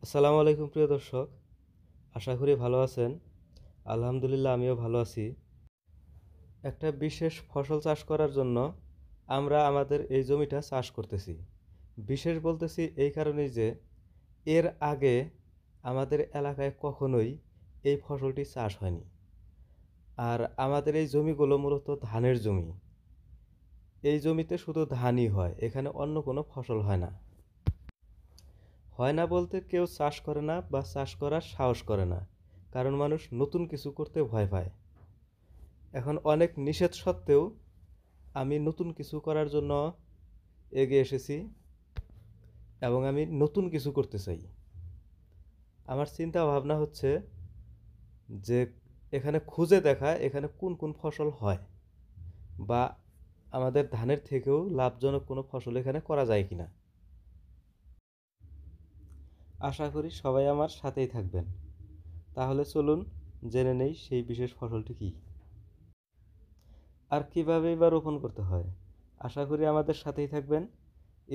আসসালামু আলাইকুম প্রিয় দর্শক, আশা করি ভালো আছেন। আলহামদুলিল্লাহ আমিও ভালো আছি। একটা বিশেষ ফসল চাষ করার জন্য আমরা আমাদের এই জমিটা চাষ করতেছি। বিশেষ বলতেছি এই কারণেই যে এর আগে আমাদের এলাকায় কখনোই এই ফসলটি চাষ হয়নি। আর আমাদের এই জমিগুলো মূলত ধানের জমি। এই জমিতে শুধু ধানই হয়, এখানে অন্য কোনো ফসল হয় না। হয় না বলতে কেউ চাষ করে না বা চাষ করার সাহস করে না, কারণ মানুষ নতুন কিছু করতে ভয় পায়। এখন অনেক নিষেধ সত্ত্বেও আমি নতুন কিছু করার জন্য এগিয়ে এসেছি এবং আমি নতুন কিছু করতে চাই। আমার চিন্তা ভাবনা হচ্ছে যে এখানে খুঁজে দেখা এখানে কোন কোন ফসল হয় বা আমাদের ধানের থেকেও লাভজনক কোনো ফসল এখানে করা যায় কিনা। আশা করি সবাই আমার সাথেই থাকবেন। তাহলে চলুন জেনে নেই সেই বিশেষ ফসলটি কী আর কীভাবেই বা রোপণ করতে হয়। আশা করি আমাদের সাথেই থাকবেন।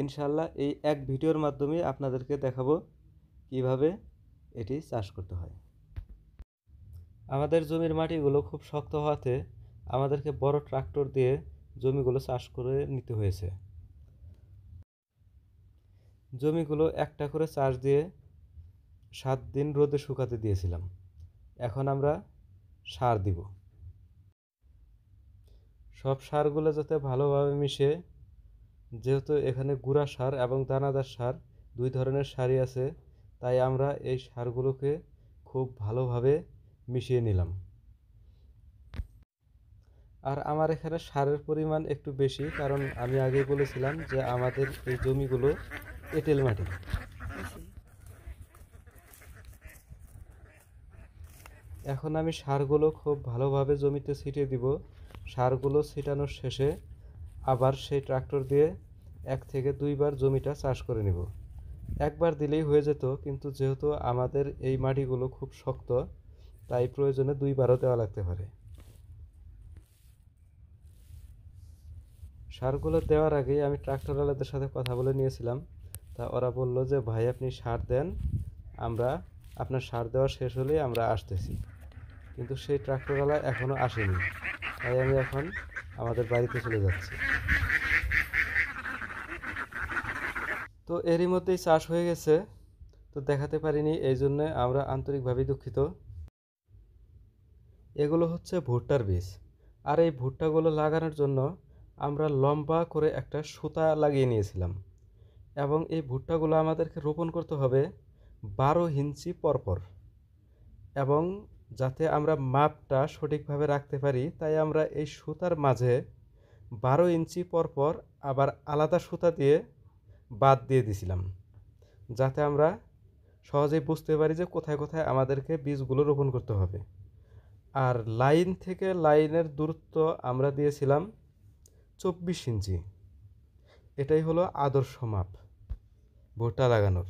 ইনশাল্লাহ এই এক ভিডিওর মাধ্যমে আপনাদেরকে দেখাবো কিভাবে এটি চাষ করতে হয়। আমাদের জমির মাটিগুলো খুব শক্ত হওয়াতে আমাদেরকে বড় ট্রাক্টর দিয়ে জমিগুলো চাষ করে নিতে হয়েছে। জমিগুলো একটা করে চাষ দিয়ে 7 দিন রোদে শুকাতে দিয়েছিলাম। এখন আমরা সার দিব। সব সারগুলো যাতে ভালোভাবে মিশে, যেহেতু এখানে গুঁড়া সার এবং দানাদার সার দুই ধরনের সারই আছে, তাই আমরা এই সারগুলোকে খুব ভালোভাবে মিশিয়ে নিলাম। আর আমার এখানে সারের পরিমাণ একটু বেশি, কারণ আমি আগেই বলেছিলাম যে আমাদের এই জমিগুলো এঁটেল মাটি। এখন আমি সারগুলো খুব ভালোভাবে জমিতে ছিটিয়ে দিব। সারগুলো ছিটানোর শেষে আবার সেই ট্রাক্টর দিয়ে 1 থেকে 2 বার জমিটা চাষ করে নিব। একবার দিলেই হয়ে যেত, কিন্তু যেহেতু আমাদের এই মাটিগুলো খুব শক্ত, তাই প্রয়োজনে 2 বারও দেওয়া লাগতে পারে। সারগুলো দেওয়ার আগেই আমি ট্রাক্টরওয়ালাদের সাথে কথা বলে নিয়েছিলাম। তা ওরা বলল যে ভাই আপনি সার দেন, আমরা আপনার সার দেওয়া শেষ হলেই আমরা আসতেছি। কিন্তু সেই ট্রাক্টরওয়ালা এখনও আসেনি, তাই আমি এখন আমাদের বাড়িতে চলে যাচ্ছি। তো এরই মধ্যেই চাষ হয়ে গেছে, তো দেখাতে পারিনি, এই জন্য আমরা আন্তরিকভাবে দুঃখিত। এগুলো হচ্ছে ভুট্টার বীজ। আর এই ভুট্টাগুলো লাগানোর জন্য আমরা লম্বা করে একটা সুতা লাগিয়ে নিয়েছিলাম, এবং এই ভুট্টাগুলো আমাদেরকে রোপণ করতে হবে 12 ইঞ্চি পরপর। এবং যাতে আমরা মাপটা সঠিকভাবে রাখতে পারি, তাই আমরা এই সুতার মাঝে 12 ইঞ্চি পরপর আবার আলাদা সুতা দিয়ে বাদ দিয়ে দিছিলাম, যাতে আমরা সহজেই বুঝতে পারি যে কোথায় কোথায় আমাদেরকে বীজগুলো রোপণ করতে হবে। আর লাইন থেকে লাইনের দূরত্ব আমরা দিয়েছিলাম 24 ইঞ্চি। এটাই হলো আদর্শ মাপ ভুট্টা লাগানোর।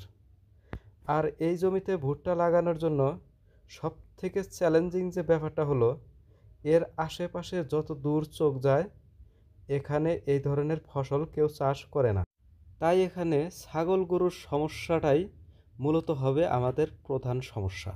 আর এই জমিতে ভুট্টা লাগানোর জন্য সব থেকে চ্যালেঞ্জিং যে ব্যাপারটা হলো, এর আশেপাশে যত দূর চোখ যায় এখানে এই ধরনের ফসল কেউ চাষ করে না। তাই এখানে ছাগল গরুর সমস্যাটাই মূলত হবে আমাদের প্রধান সমস্যা।